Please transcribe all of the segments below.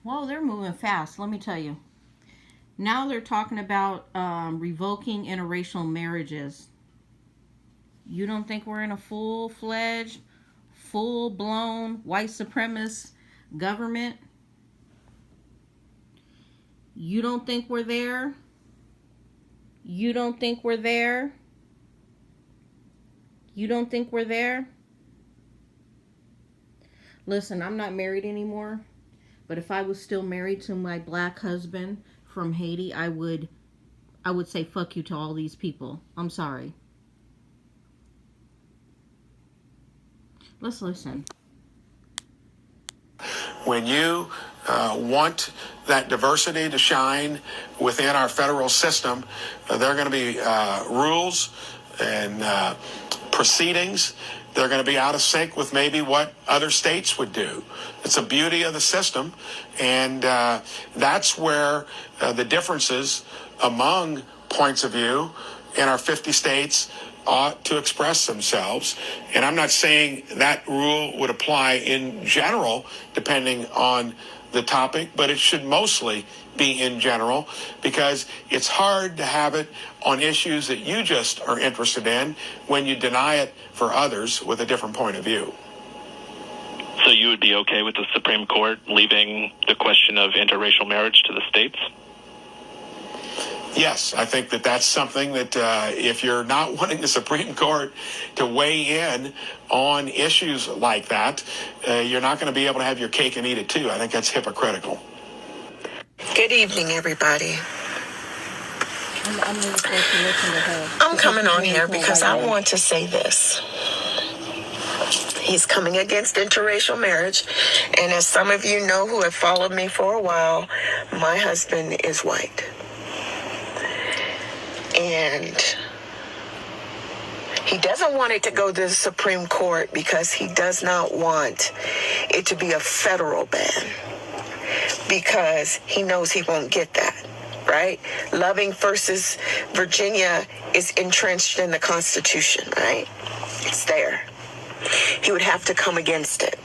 Well, they're moving fast, let me tell you. Now they're talking about revoking interracial marriages. You don't think we're in a full-fledged, full-blown white supremacist government? You don't think we're there? You don't think we're there? You don't think we're there? Listen, I'm not married anymore, but if I was still married to my black husband from Haiti, I would say fuck you to all these people. I'm sorry. Let's listen. When you want that diversity to shine within our federal system, there are going to be rules and proceedings. They're going to be out of sync with maybe what other states would do. It's a beauty of the system, and that's where the differences among points of view in our 50 states ought to express themselves. And I'm not saying that rule would apply in general, depending on the topic, but it should mostly be in general, because it's hard to have it on issues that you just are interested in when you deny it for others with a different point of view. So you would be okay with the Supreme Court leaving the question of interracial marriage to the states? Yes, I think that that's something that if you're not wanting the Supreme Court to weigh in on issues like that, you're not going to be able to have your cake and eat it too. I think that's hypocritical. Good evening, everybody. I'm really supposed to listen to her. I'm coming on here because I want to say this. He's coming against interracial marriage, and as some of you know who have followed me for a while, my husband is white. And he doesn't want it to go to the Supreme Court because he does not want it to be a federal ban, because he knows he won't get that, right? Loving versus Virginia is entrenched in the Constitution, right? It's there. He would have to come against it.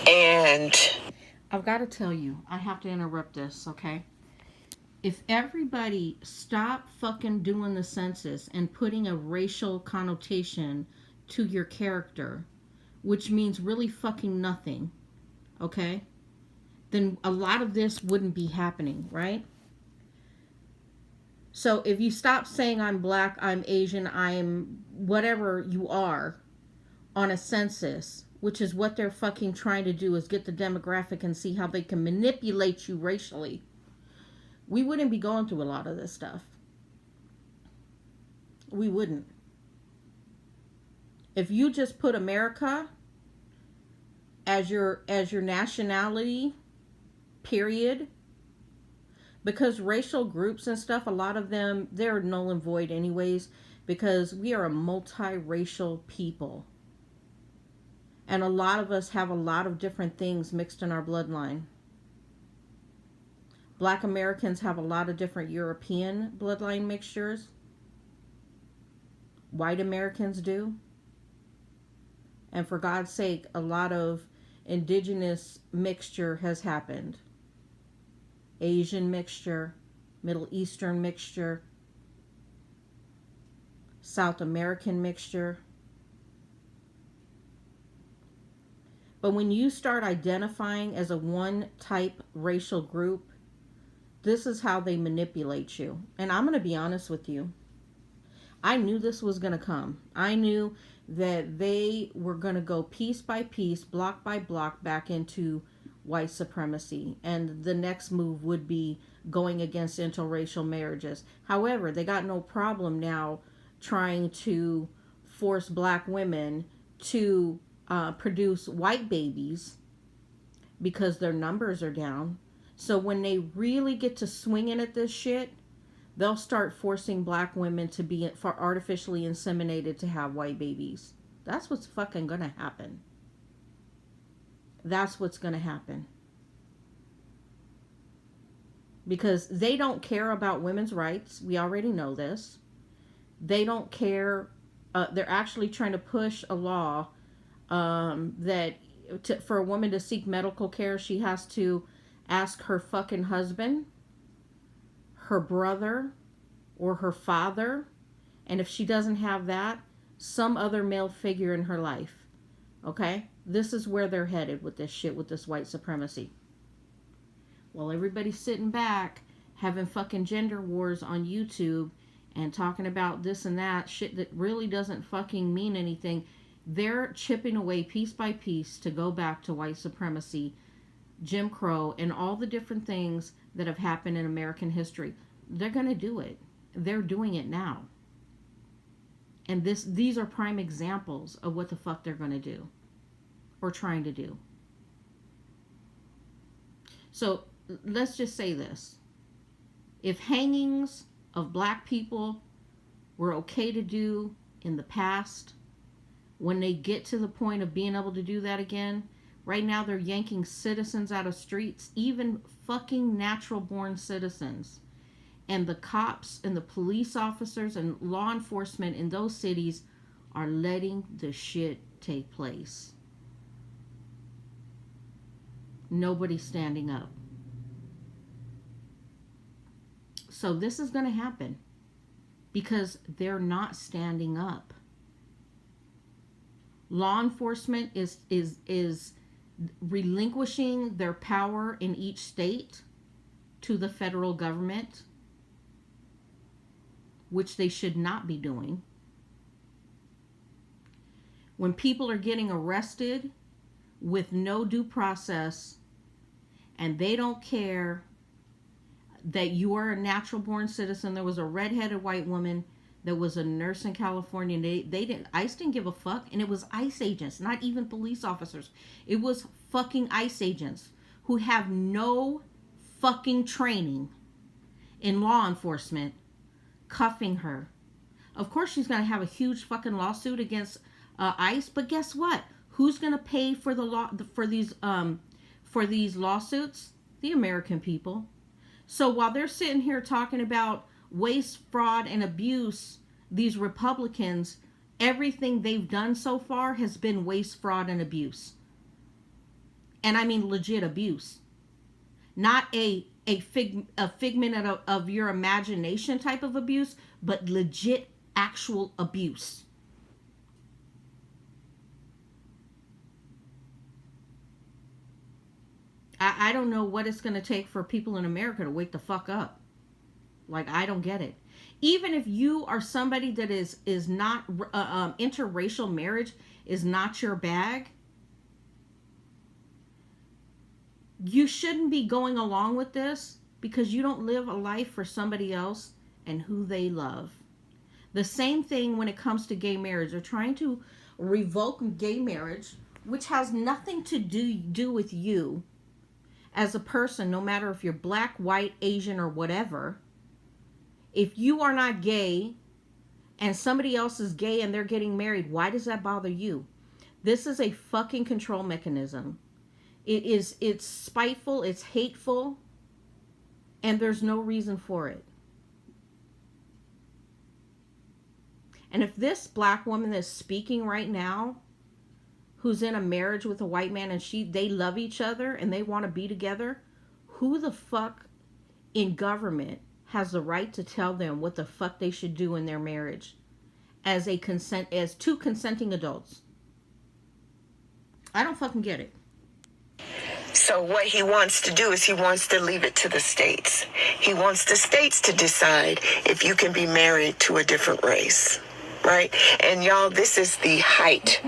And I've got to tell you, I have to interrupt this, okay? If everybody stopped fucking doing the census and putting a racial connotation to your character, which means really fucking nothing, okay? Then a lot of this wouldn't be happening, right? So if you stop saying I'm black, I'm Asian, I'm whatever you are on a census, which is what they're fucking trying to do, is get the demographic and see how they can manipulate you racially, we wouldn't be going through a lot of this stuff. We wouldn't. If you just put America as your nationality, period, because racial groups and stuff, a lot of them, they're null and void anyways, because we are a multiracial people. And a lot of us have a lot of different things mixed in our bloodline. Black Americans have a lot of different European bloodline mixtures. White Americans do. And for God's sake, a lot of indigenous mixture has happened. Asian mixture, Middle Eastern mixture, South American mixture. But when you start identifying as a one type racial group, this is how they manipulate you. And I'm going to be honest with you. I knew this was going to come. I knew that they were going to go piece by piece, block by block, back into white supremacy. And the next move would be going against interracial marriages. However, they got no problem now trying to force black women to produce white babies because their numbers are down. So when they really get to swinging at this shit, they'll start forcing black women to be artificially inseminated to have white babies. That's what's fucking gonna happen. That's what's gonna happen. Because they don't care about women's rights. We already know this. They don't care. They're actually trying to push a law that for a woman to seek medical care, she has to ask her fucking husband, her brother, or her father, and if she doesn't have that, some other male figure in her life. Okay? This is where they're headed with this shit, with this white supremacy. While everybody's sitting back having fucking gender wars on YouTube and talking about this and that shit that really doesn't fucking mean anything, they're chipping away piece by piece to go back to white supremacy, Jim Crow, and all the different things that have happened in American history. They're going to do it. They're doing it now. And these are prime examples of what the fuck they're going to do or trying to do. So let's just say this. If hangings of black people were okay to do in the past, when they get to the point of being able to do that again, right now they're yanking citizens out of streets, even fucking natural born citizens. And the cops and the police officers and law enforcement in those cities are letting the shit take place. Nobody's standing up. So this is going to happen because they're not standing up. Law enforcement is relinquishing their power in each state to the federal government, which they should not be doing. When people are getting arrested with no due process and they don't care that you are a natural born citizen. There was a redheaded white woman that was a nurse in California. And ICE didn't give a fuck. And it was ICE agents, not even police officers. It was fucking ICE agents who have no fucking training in law enforcement cuffing her. Of course she's going to have a huge fucking lawsuit against ICE, but guess what? Who's going to pay for for these lawsuits? The American people. So while they're sitting here talking about waste, fraud, and abuse, these Republicans, everything they've done so far has been waste, fraud, and abuse. And I mean legit abuse. Not a figment of your imagination type of abuse, but legit actual abuse. I don't know what it's going to take for people in America to wake the fuck up. Like, I don't get it. Even if you are somebody that is not, interracial marriage is not your bag, you shouldn't be going along with this because you don't live a life for somebody else and who they love. The same thing when it comes to gay marriage. They're trying to revoke gay marriage, which has nothing to do with you as a person, no matter if you're black, white, Asian, or whatever. If you are not gay and somebody else is gay and they're getting married, why does that bother you? This is a fucking control mechanism. It's spiteful, it's hateful, and there's no reason for it. And if this black woman is speaking right now, who's in a marriage with a white man and they love each other and they want to be together, who the fuck in government has the right to tell them what the fuck they should do in their marriage as two consenting adults? I don't fucking get it. So what he wants to do is he wants to leave it to the states. He wants the states to decide if you can be married to a different race, right? And y'all, this is the height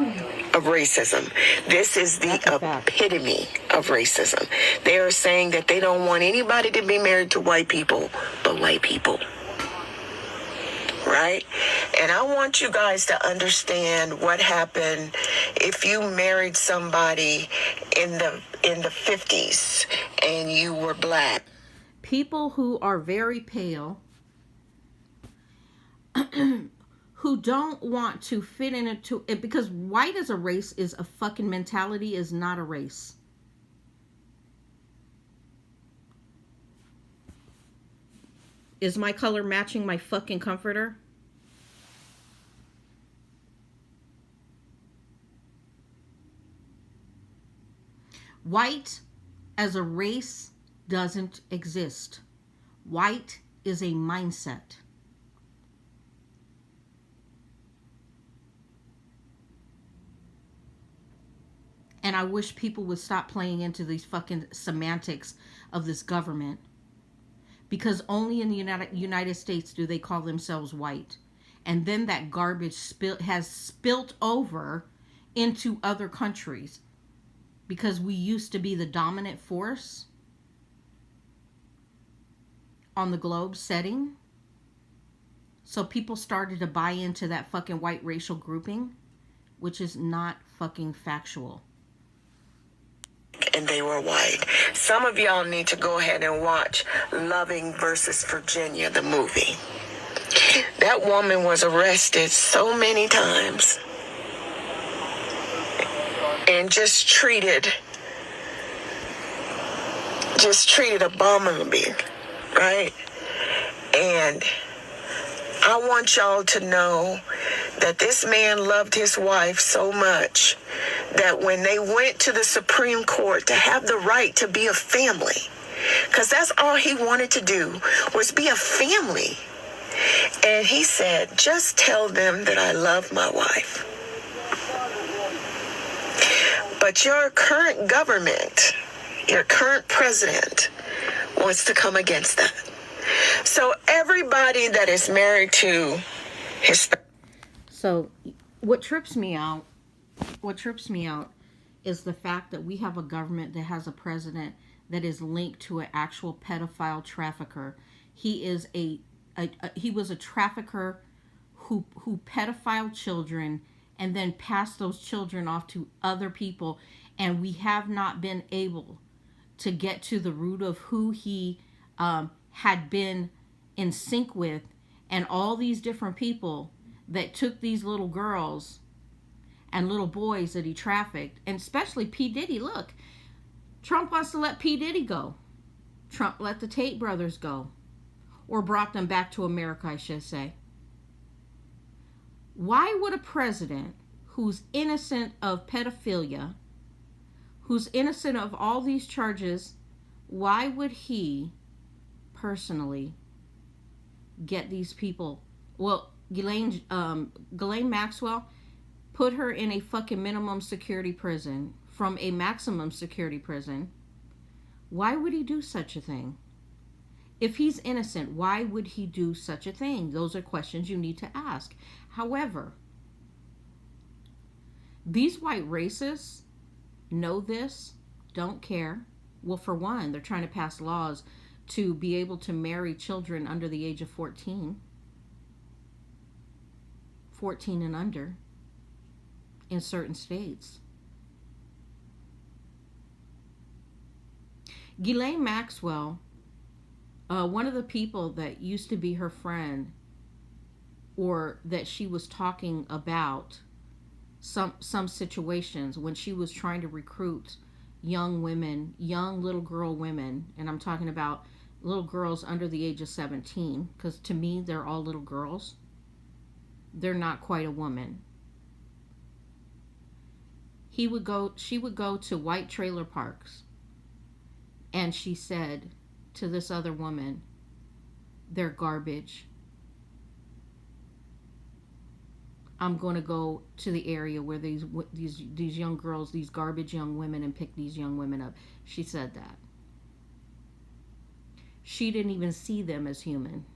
of racism. This is the epitome of racism. They are saying that they don't want anybody to be married to white people but white people. Right? And I want you guys to understand what happened if you married somebody in the 50s and you were black. People who are very pale, who don't want to fit into it, because white as a race is a fucking mentality, is not a race. Is my color matching my fucking comforter? White as a race doesn't exist. White is a mindset. And I wish people would stop playing into these fucking semantics of this government. Because only in the United States do they call themselves white. And then that garbage has spilt over into other countries. Because we used to be the dominant force on the globe setting. So people started to buy into that fucking white racial grouping, which is not fucking factual. And they were white. Some of y'all need to go ahead and watch Loving versus Virginia, the movie. That woman was arrested so many times and just treated abominably, right? And I want y'all to know that this man loved his wife so much that when they went to the Supreme Court to have the right to be a family, because that's all he wanted to do was be a family. And he said, just tell them that I love my wife. But your current government, your current president wants to come against that. So everybody that is married to his... So what trips me out is the fact that we have a government that has a president that is linked to an actual pedophile trafficker. He was a trafficker who pedophile children and then passed those children off to other people, and we have not been able to get to the root of who he had been in sync with, and all these different people that took these little girls and little boys that he trafficked, and especially P. Diddy. Look, Trump wants to let P. Diddy go. Trump let the Tate brothers go, or brought them back to America, I should say. Why would a president who's innocent of pedophilia, who's innocent of all these charges, why would he personally get these people? Well, Ghislaine Maxwell, put her in a fucking minimum security prison from a maximum security prison. Why would he do such a thing? If he's innocent, why would he do such a thing? Those are questions you need to ask. However, these white racists know this, don't care. Well, for one, they're trying to pass laws to be able to marry children under the age of 14 and under in certain states. Ghislaine Maxwell, one of the people that used to be her friend, or that she was talking about some situations when she was trying to recruit young women, young little girl women, and I'm talking about little girls under the age of 17, because to me they're all little girls. They're not quite a woman. She would go to white trailer parks, and she said to this other woman, they're garbage. I'm going to go to the area where these young girls, these garbage young women, and pick these young women up. She said that. She didn't even see them as human.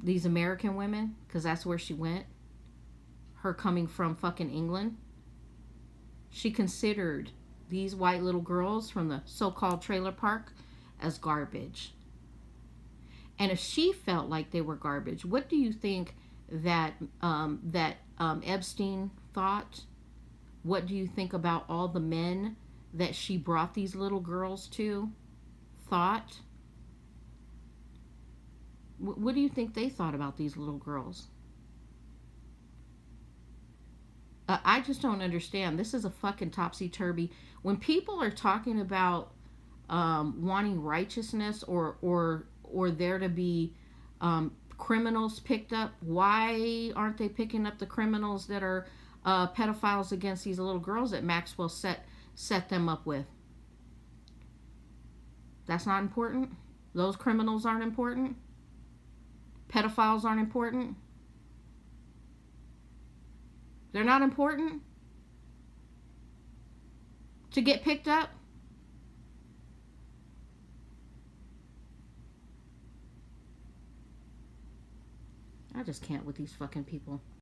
These American women, because that's where she went, her coming from fucking England, she considered these white little girls from the so-called trailer park as garbage. And if she felt like they were garbage, what do you think that Epstein thought? What do you think about all the men that she brought these little girls to thought? What do you think they thought about these little girls? I just don't understand. This is a fucking topsy-turvy. When people are talking about wanting righteousness or there to be criminals picked up, why aren't they picking up the criminals that are pedophiles against these little girls that Maxwell set them up with? That's not important. Those criminals aren't important. Pedophiles aren't important. They're not important to get picked up. I just can't with these fucking people.